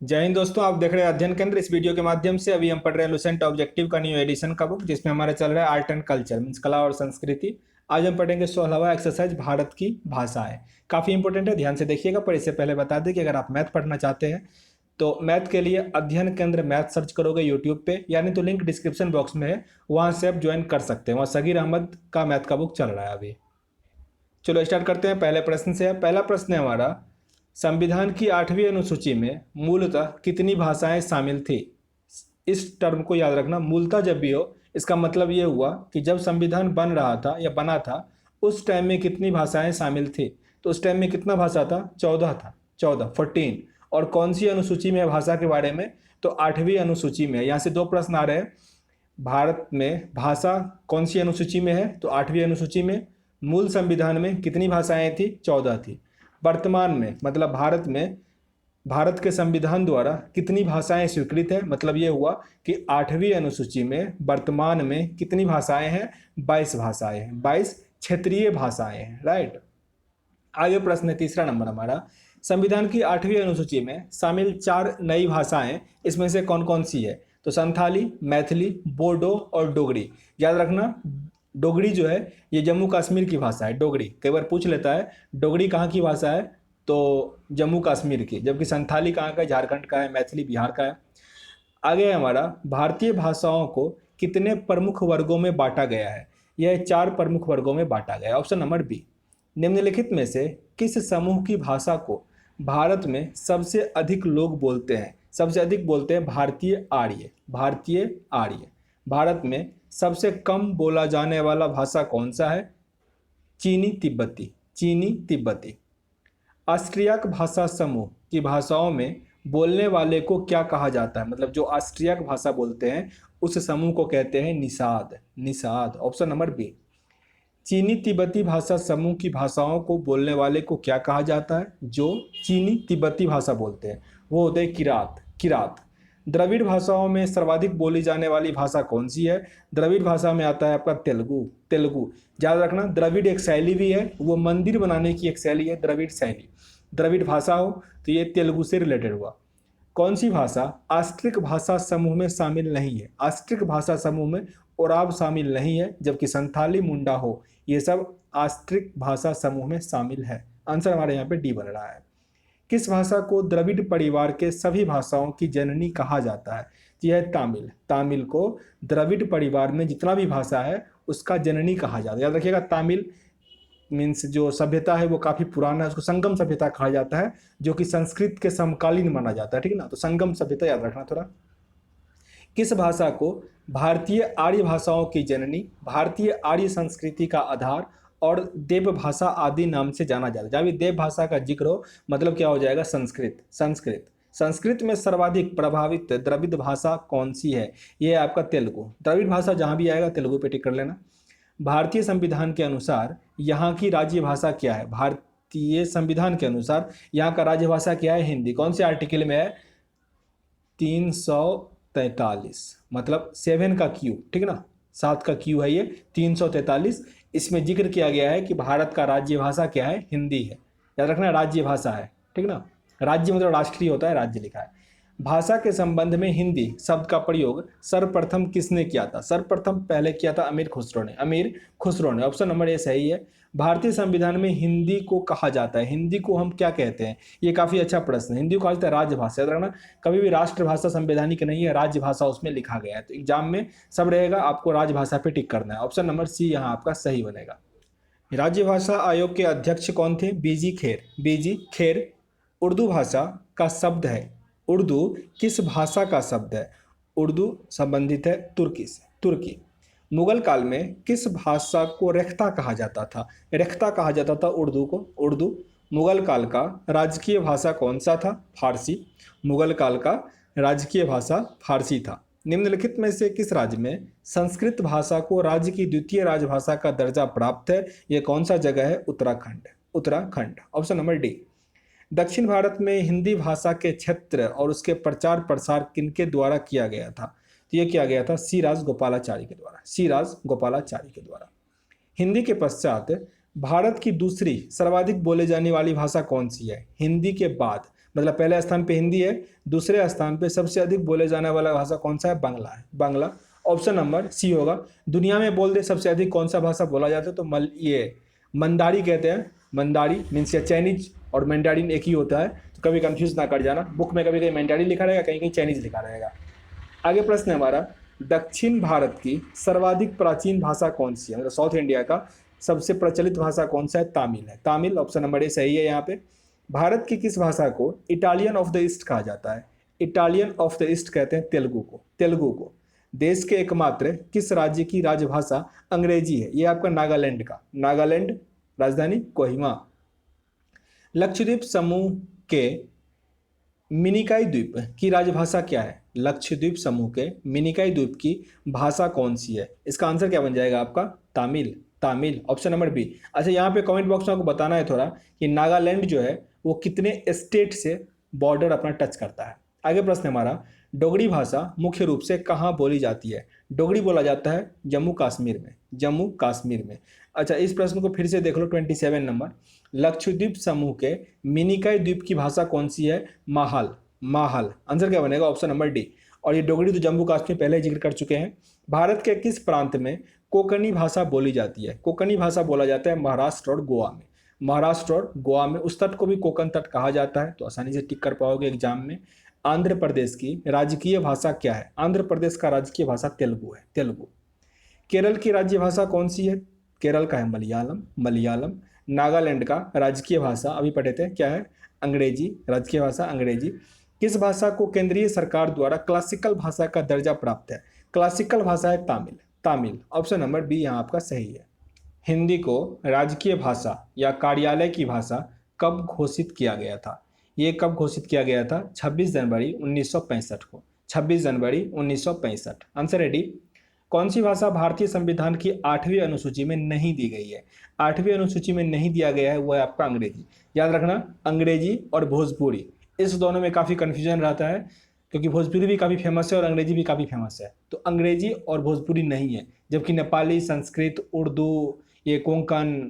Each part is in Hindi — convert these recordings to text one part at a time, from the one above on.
जय हिंद दोस्तों, आप देख रहे हैं अध्ययन केंद्र। इस वीडियो के माध्यम से अभी हम पढ़ रहे हैं लुसेंट ऑब्जेक्टिव का न्यू एडिशन का बुक, जिसमें हमारा चल रहा है आर्ट एंड कल्चर मीन्स कला और संस्कृति। आज हम पढ़ेंगे 16वां एक्सरसाइज भारत की भाषाएं। काफ़ी इंपॉर्टेंट है, ध्यान से देखिएगा। पर इससे पहले बता दें कि अगर आप मैथ पढ़ना चाहते हैं तो मैथ के लिए अध्ययन केंद्र मैथ सर्च करोगे यूट्यूब पे, यानी तो लिंक डिस्क्रिप्शन बॉक्स में है, वहाँ से आप ज्वाइन कर सकते हैं। वहाँ सगीर अहमद का मैथ का बुक चल रहा है अभी। चलो स्टार्ट करते हैं पहले प्रश्न से। पहला प्रश्न है हमारा, संविधान की 8वीं अनुसूची में मूलतः कितनी भाषाएं शामिल थी। इस टर्म को याद रखना, मूलतः जब भी हो इसका मतलब ये हुआ कि जब संविधान बन रहा था या बना था उस टाइम में कितनी भाषाएं शामिल थी। तो उस टाइम में कितना भाषा था? 14 था, 14। और कौन सी अनुसूची में है भाषा के बारे में? तो 8वीं अनुसूची में। यहाँ से दो प्रश्न आ रहे हैं। भारत में भाषा कौन सी अनुसूची में है? तो 8वीं अनुसूची में। मूल संविधान में कितनी भाषाएं थी? 14 थी। वर्तमान में मतलब भारत में भारत के संविधान द्वारा कितनी भाषाएं स्वीकृत है? मतलब ये हुआ कि 8वीं अनुसूची में वर्तमान में कितनी भाषाएं हैं? 22 भाषाएं हैं, 22 क्षेत्रीय भाषाएं हैं। राइट। आगे प्रश्न है तीसरा नंबर हमारा, संविधान की 8वीं अनुसूची में शामिल 4 नई भाषाएं इसमें से कौन कौन सी है? तो संथाली, मैथिली, बोडो और डोगरी। याद रखना, डोगरी जो है ये जम्मू कश्मीर की भाषा है। डोगरी कई बार पूछ लेता है, डोगरी कहाँ की भाषा है? तो जम्मू कश्मीर की। जबकि संथाली कहाँ का है? झारखंड का है। मैथिली बिहार का है। आगे है हमारा, भारतीय भाषाओं को कितने प्रमुख वर्गों में बांटा गया है? यह 4 प्रमुख वर्गों में बांटा गया है। Option number B. निम्नलिखित में से किस समूह की भाषा को भारत में सबसे अधिक लोग बोलते हैं? सबसे अधिक बोलते हैं भारतीय आर्य। भारतीय आर्य। भारत में सबसे कम बोला जाने वाला भाषा कौन सा है? चीनी तिब्बती। चीनी तिब्बती। ऑस्ट्रियाक भाषा समूह की भाषाओं में बोलने वाले को क्या कहा जाता है? मतलब जो ऑस्ट्रियाक भाषा बोलते हैं उस समूह को कहते हैं Nishad. Nishad. Option number B. चीनी तिब्बती भाषा समूह की भाषाओं को बोलने वाले को क्या कहा जाता है? जो चीनी तिब्बती भाषा बोलते हैं वो होते हैं किरात। किरात। द्रविड़ भाषाओं में सर्वाधिक बोली जाने वाली भाषा कौन सी है? द्रविड़ भाषा में आता है आपका तेलुगु। तेलुगु। याद रखना, द्रविड़ एक शैली भी है, वो मंदिर बनाने की एक शैली है द्रविड़ शैली। द्रविड़ भाषा हो तो ये तेलुगु से रिलेटेड हुआ। कौन सी भाषा ऑस्ट्रिक भाषा समूह में शामिल नहीं है? ऑस्ट्रिक भाषा समूह में ओराव शामिल नहीं है, जबकि संथाली, मुंडा हो ये सब ऑस्ट्रिक भाषा समूह में शामिल है। आंसर हमारे यहाँ पे डी बन रहा है। किस भाषा को द्रविड़ परिवार के सभी भाषाओं की जननी कहा जाता है? यह है तामिल। तामिल को द्रविड़ परिवार में जितना भी भाषा है उसका जननी कहा जाता है। याद रखिएगा, तामिल मीन्स जो सभ्यता है वो काफ़ी पुराना है, उसको संगम सभ्यता कहा जाता है, जो कि संस्कृत के समकालीन माना जाता है। ठीक है ना, तो संगम सभ्यता याद रखना थोड़ा। किस भाषा को भारतीय आर्य भाषाओं की जननी, भारतीय आर्य संस्कृति का आधार और देव भाषा आदि नाम से जाना जाता है? जब भी देव भाषा का जिक्र हो मतलब क्या हो जाएगा? संस्कृत। संस्कृत। संस्कृत में सर्वाधिक प्रभावित द्रविड़ भाषा कौन सी है? ये है आपका तेलुगु। द्रविड़ भाषा जहाँ भी आएगा तेलुगु पे टिक कर लेना। भारतीय संविधान के अनुसार यहाँ की राज्य भाषा क्या है? भारतीय संविधान के अनुसार यहाँ का राज्य भाषा क्या है? हिंदी। कौन से आर्टिकल में है? 343, मतलब 7 का क्यू। ठीक है ना, 7 का क्यू है ये 343। इसमें जिक्र किया गया है कि भारत का राज्य भाषा क्या है? हिंदी है। याद रखना, राज्य भाषा है। ठीक ना, राज्य मतलब राष्ट्रीय होता है, राज्य लिखा है। भाषा के संबंध में हिंदी शब्द का प्रयोग सर्वप्रथम किसने किया था? सर्वप्रथम पहले किया था अमीर खुसरो ने। अमीर खुसरो ने। ऑप्शन नंबर ए सही है। भारतीय संविधान में हिंदी को कहा जाता है, हिंदी को हम क्या कहते हैं? ये काफी अच्छा प्रश्न है। हिंदी को कहा जाता है राजभाषा। याद रखना, कभी भी राष्ट्रभाषा संवैधानिक नहीं है, राजभाषा उसमें लिखा गया है। तो एग्जाम में सब रहेगा, आपको राजभाषा पे टिक करना है। ऑप्शन नंबर सी यहाँ आपका सही बनेगा। राज्य भाषा आयोग के अध्यक्ष कौन थे? बीजी खेर। बीजी खेर। उर्दू भाषा का शब्द है। उर्दू किस भाषा का शब्द है? उर्दू संबंधित है तुर्की से। तुर्की। मुगल काल में किस भाषा को रेख्ता कहा जाता था? रेख्ता कहा जाता था उर्दू को। उर्दू। मुगल काल का राजकीय भाषा कौन सा था? फारसी। मुगल काल का राजकीय भाषा फारसी था। निम्नलिखित में से किस राज्य में संस्कृत भाषा को राज्य की द्वितीय राजभाषा का दर्जा प्राप्त है? यह कौन सा जगह है? Uttarakhand. Uttarakhand. Option number D. दक्षिण भारत में हिंदी भाषा के क्षेत्र और उसके प्रचार प्रसार किनके द्वारा किया गया था? तो यह किया गया था सी राज गोपालाचारी के द्वारा। सी राज गोपालाचारी के द्वारा। हिंदी के पश्चात भारत की दूसरी सर्वाधिक बोले जाने वाली भाषा कौन सी है? हिंदी के बाद मतलब पहले स्थान पे हिंदी है, दूसरे स्थान पे सबसे अधिक बोले जाने वाला भाषा कौन सा है? बांग्ला है, बांग्ला। ऑप्शन नंबर सी होगा। दुनिया में बोल दे सबसे अधिक कौन सा भाषा बोला जाता है? तो ये मंदारी कहते हैं। मंदारी मीन्स या चाइनीज और मैंडारिन एक ही होता है, तो कभी कंफ्यूज ना कर जाना। बुक में कभी कहीं मैंडारी लिखा रहेगा, कहीं कहीं चाइनीज लिखा रहेगा। आगे प्रश्न है हमारा, दक्षिण भारत की सर्वाधिक प्राचीन भाषा कौन सी है? मतलब साउथ इंडिया का सबसे प्रचलित भाषा कौन सा है? तामिल है, तामिल। ऑप्शन नंबर ए सही है यहाँ पे। भारत की किस भाषा को इटालियन ऑफ द ईस्ट कहा जाता है? इटालियन ऑफ द ईस्ट कहते हैं तेलुगु को, तेलुगु को। देश के एकमात्र किस राज्य की राजभाषा अंग्रेजी है? ये आपका नागालैंड का, नागालैंड, राजधानी कोहिमा। लक्षद्वीप समूह के मिनिकाई द्वीप की राजभाषा क्या है? लक्षद्वीप समूह के मिनिकाई द्वीप की भाषा कौन सी है? इसका आंसर क्या बन जाएगा आपका? Tamil, Tamil. Option number B. अच्छा, यहाँ पे कमेंट बॉक्स में आपको बताना है थोड़ा कि नागालैंड जो है वो कितने स्टेट से बॉर्डर अपना टच करता है। आगे प्रश्न हमारा, डोगरी भाषा मुख्य रूप से कहाँ बोली जाती है? डोगरी बोला जाता है जम्मू कश्मीर में, जम्मू कश्मीर में। अच्छा, इस प्रश्न को फिर से देख लो, 27 नंबर। लक्षद्वीप समूह के मिनिकाई द्वीप की भाषा कौन सी है? माहल, माहल। आंसर क्या बनेगा? Option number D. और ये डोगरी तो जम्मू कश्मीर पहले ही जिक्र कर चुके हैं। भारत के किस प्रांत में कोंकणी भाषा बोली जाती है? कोंकणी भाषा बोला जाता है महाराष्ट्र और गोवा में, महाराष्ट्र और गोवा में। उस तट को भी कोंकण तट कहा जाता है, तो आसानी से टिक कर पाओगे एग्जाम में। आंध्र प्रदेश की राजकीय भाषा क्या है? आंध्र प्रदेश का राजकीय भाषा तेलुगु है, तेलुगु। केरल की राज्य भाषा कौन सी है? केरल का है मलयालम, मलयालम। नागालैंड का राजकीय भाषा अभी पढ़े थे क्या है? अंग्रेजी, राजकीय भाषा अंग्रेजी। किस भाषा को केंद्रीय सरकार द्वारा क्लासिकल भाषा का दर्जा प्राप्त है? क्लासिकल भाषा है तामिल, तामिल। ऑप्शन नंबर बी यहाँ आपका सही है। हिंदी को राजकीय भाषा या कार्यालय की भाषा कब घोषित किया गया था? ये कब घोषित किया गया था? 26 जनवरी 1965 को, 26 जनवरी 1965। आंसर है डी। कौन सी भाषा भारतीय संविधान की 8वीं अनुसूची में नहीं दी गई है? 8वीं अनुसूची में नहीं दिया गया है वो है आपका अंग्रेजी। याद रखना, अंग्रेजी और भोजपुरी, इस दोनों में काफ़ी कन्फ्यूजन रहता है, क्योंकि भोजपुरी भी काफ़ी फेमस है और अंग्रेजी भी काफ़ी फेमस है। तो अंग्रेजी और भोजपुरी नहीं है, जबकि नेपाली, संस्कृत, उर्दू, ये कोंकण,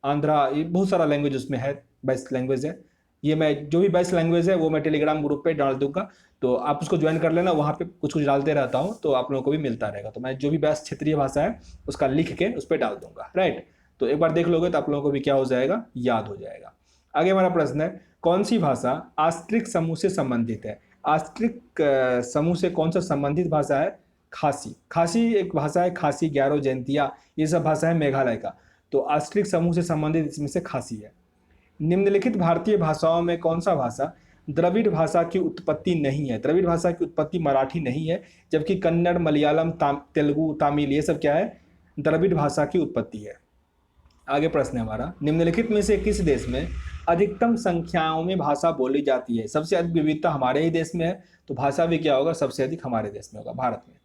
आंध्रा, ये बहुत सारा लैंग्वेज उसमें है, बेस्ट लैंग्वेज है। ये मैं जो भी बेस्ट लैंग्वेज है वो मैं टेलीग्राम ग्रुप पे डाल दूंगा, तो आप उसको ज्वाइन कर लेना। वहाँ पे कुछ कुछ डालते रहता हूँ, तो आप लोगों को भी मिलता रहेगा। तो मैं जो भी बेस्ट क्षेत्रीय भाषा है उसका लिख के उस पर डाल दूंगा, राइट। तो एक बार देख लोगे तो आप लोगों को भी क्या हो जाएगा? याद हो जाएगा। आगे हमारा प्रश्न है, कौन सी भाषा आस्ट्रिक समूह से संबंधित है? आस्ट्रिक समूह से कौन सा संबंधित भाषा है? खासी, खासी एक भाषा है, खासी, ग्यारो, जयंतिया, ये सब भाषा है मेघालय का। तो आस्ट्रिक समूह से संबंधित इसमें से खासी है। निम्नलिखित भारतीय भाषाओं में कौन सा भाषा द्रविड़ भाषा की उत्पत्ति नहीं है? द्रविड़ भाषा की उत्पत्ति मराठी नहीं है, जबकि कन्नड़, मलयालम, तेलुगु, तमिल, ये सब क्या है? द्रविड़ भाषा की उत्पत्ति है। आगे प्रश्न है हमारा, निम्नलिखित में से किस देश में अधिकतम संख्याओं में भाषा बोली जाती है? सबसे अधिक विविधता हमारे ही देश में है, तो भाषा भी क्या होगा? सबसे अधिक हमारे देश में होगा, भारत में।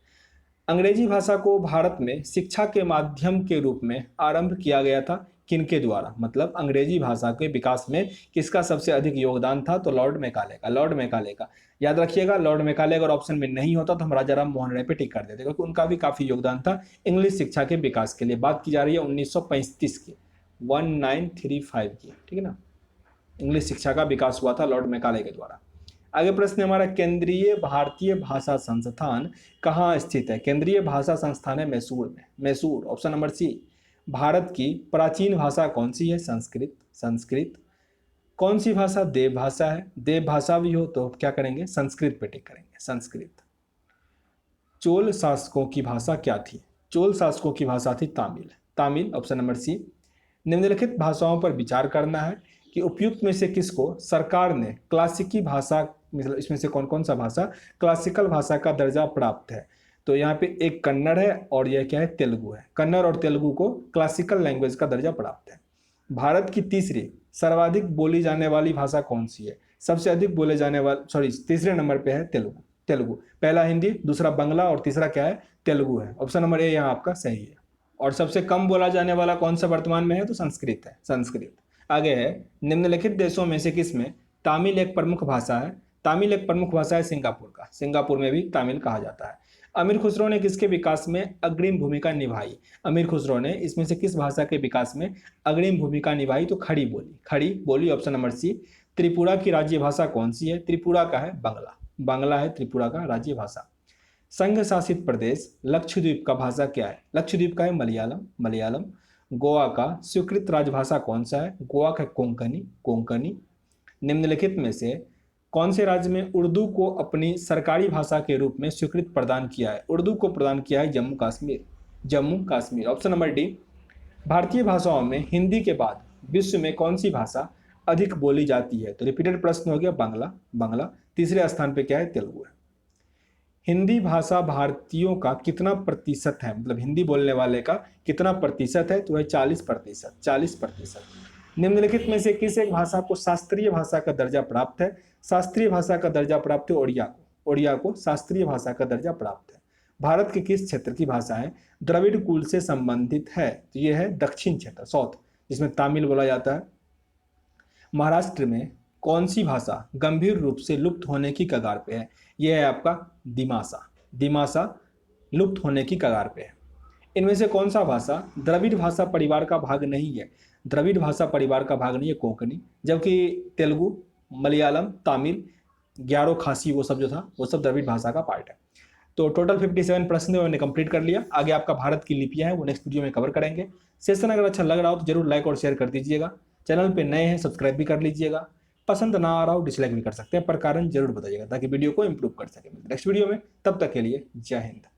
अंग्रेजी भाषा को भारत में शिक्षा के माध्यम के रूप में आरंभ किया गया था किनके द्वारा? मतलब अंग्रेजी भाषा के विकास में किसका सबसे अधिक योगदान था? तो लॉर्ड मैकाले का, लॉर्ड मैकाले का। याद रखिएगा, लॉर्ड मैकाले अगर ऑप्शन में नहीं होता तो हम राजा राम मोहन राय पे टिक कर देते, क्योंकि उनका भी काफी योगदान था इंग्लिश शिक्षा के विकास के लिए। बात की जा रही है 1935 की, 1935 की, ठीक है ना। इंग्लिश शिक्षा का विकास हुआ था लॉर्ड मैकाले के द्वारा। आगे प्रश्न हमारा, केंद्रीय भारतीय भाषा संस्थान कहाँ स्थित है? केंद्रीय भाषा संस्थान है मैसूर में, Mysore. Option number C. Bharat की प्राचीन भाषा कौन सी है? संस्कृत, संस्कृत। कौन सी भाषा देव भाषा है? देव भाषा भी हो तो क्या करेंगे? संस्कृत पे टिक करेंगे, संस्कृत। चोल शासकों की भाषा क्या थी? चोल शासकों की भाषा थी तामिल, तामिल। ऑप्शन नंबर सी। निम्नलिखित भाषाओं पर विचार करना है कि उपयुक्त में से किसको सरकार ने क्लासिकी भाषा, मतलब इसमें से कौन कौन सा भाषा क्लासिकल भाषा का दर्जा प्राप्त है? तो यहाँ पे एक कन्नड़ है और यह क्या है? तेलुगु है। कन्नड़ और तेलुगु को क्लासिकल लैंग्वेज का दर्जा प्राप्त है। भारत की तीसरी सर्वाधिक बोली जाने वाली भाषा कौन सी है? सबसे अधिक बोले जाने वाली, तीसरे नंबर पे है तेलुगु, तेलुगु। पहला हिंदी, दूसरा बांग्ला और तीसरा क्या है? तेलुगु है। ऑप्शन नंबर ए यहाँ आपका सही है। और सबसे कम बोला जाने वाला कौन सा वर्तमान में है? तो संस्कृत है, संस्कृत। आगे है, निम्नलिखित देशों में से किसमें तामिल एक प्रमुख भाषा है? तामिल एक प्रमुख भाषा है सिंगापुर का, सिंगापुर में भी तामिल कहा जाता है। अमीर खुसरो ने किसके विकास में अग्रिम भूमिका निभाई? अमीर खुसरो ने इसमें से किस भाषा के विकास में अग्रिम भूमिका निभाई? तो खड़ी बोली, खड़ी बोली। ऑप्शन नंबर सी। त्रिपुरा की राज्य भाषा कौन सी है? त्रिपुरा का है बांग्ला। बांग्ला है त्रिपुरा का राज्य भाषा। संघ शासित प्रदेश लक्षद्वीप का भाषा क्या है? लक्षद्वीप का है मलयालम। मलयालम। गोवा का स्वीकृत राजभाषा कौन सा है? गोवा का कोंकणी। कोंकणी। निम्नलिखित में से कौन से राज्य में उर्दू को अपनी सरकारी भाषा के रूप में स्वीकृत प्रदान किया है? उर्दू को प्रदान किया है Jammu Kashmir. Jammu Kashmir. Option number D. भारतीय भाषाओं में हिंदी के बाद विश्व में कौन सी भाषा अधिक बोली जाती है? तो रिपीटेड प्रश्न हो गया बांग्ला। बांग्ला। तीसरे स्थान पे क्या है? तेलुगु है। हिंदी भाषा भारतीयों का कितना प्रतिशत है? मतलब हिंदी बोलने वाले का कितना प्रतिशत है? तो है 40%। 40%। निम्नलिखित में से किस एक भाषा को शास्त्रीय भाषा का दर्जा प्राप्त है? शास्त्रीय भाषा का दर्जा प्राप्त है ओडिया को। ओडिया को शास्त्रीय भाषा का दर्जा प्राप्त है। भारत के किस क्षेत्र की भाषा है द्रविड़ कुल से संबंधित है? तो यह है दक्षिण क्षेत्र, साउथ, जिसमें तमिल बोला जाता है। महाराष्ट्र में कौन सी भाषा गंभीर रूप से लुप्त होने की कगार पे है? यह है आपका दिमासा। दिमासा लुप्त होने की कगार पे है। इनमें से कौन सा भाषा द्रविड़ भाषा परिवार का भाग नहीं है? द्रविड़ भाषा परिवार का भाग नहीं है कोंकणी, जबकि तेलुगु, मलयालम, तमिल, ग्यारो खासी वो सब जो था वो सब द्रविड़ भाषा का पार्ट है। तो टोटल 57 प्रश्न मैंने कंप्लीट कर लिया। आगे आपका भारत की लिपियां हैं वो नेक्स्ट वीडियो में कवर करेंगे। सेशन अगर अच्छा लग रहा हो तो जरूर लाइक और शेयर कर दीजिएगा। चैनल पे नए हैं सब्सक्राइब भी कर लीजिएगा। पसंद ना आ रहा हो डिसलाइक भी कर सकते हैं, पर कारण जरूर बताइएगा ताकि वीडियो को इंप्रूव कर सके नेक्स्ट वीडियो में। तब तक के लिए जय हिंद।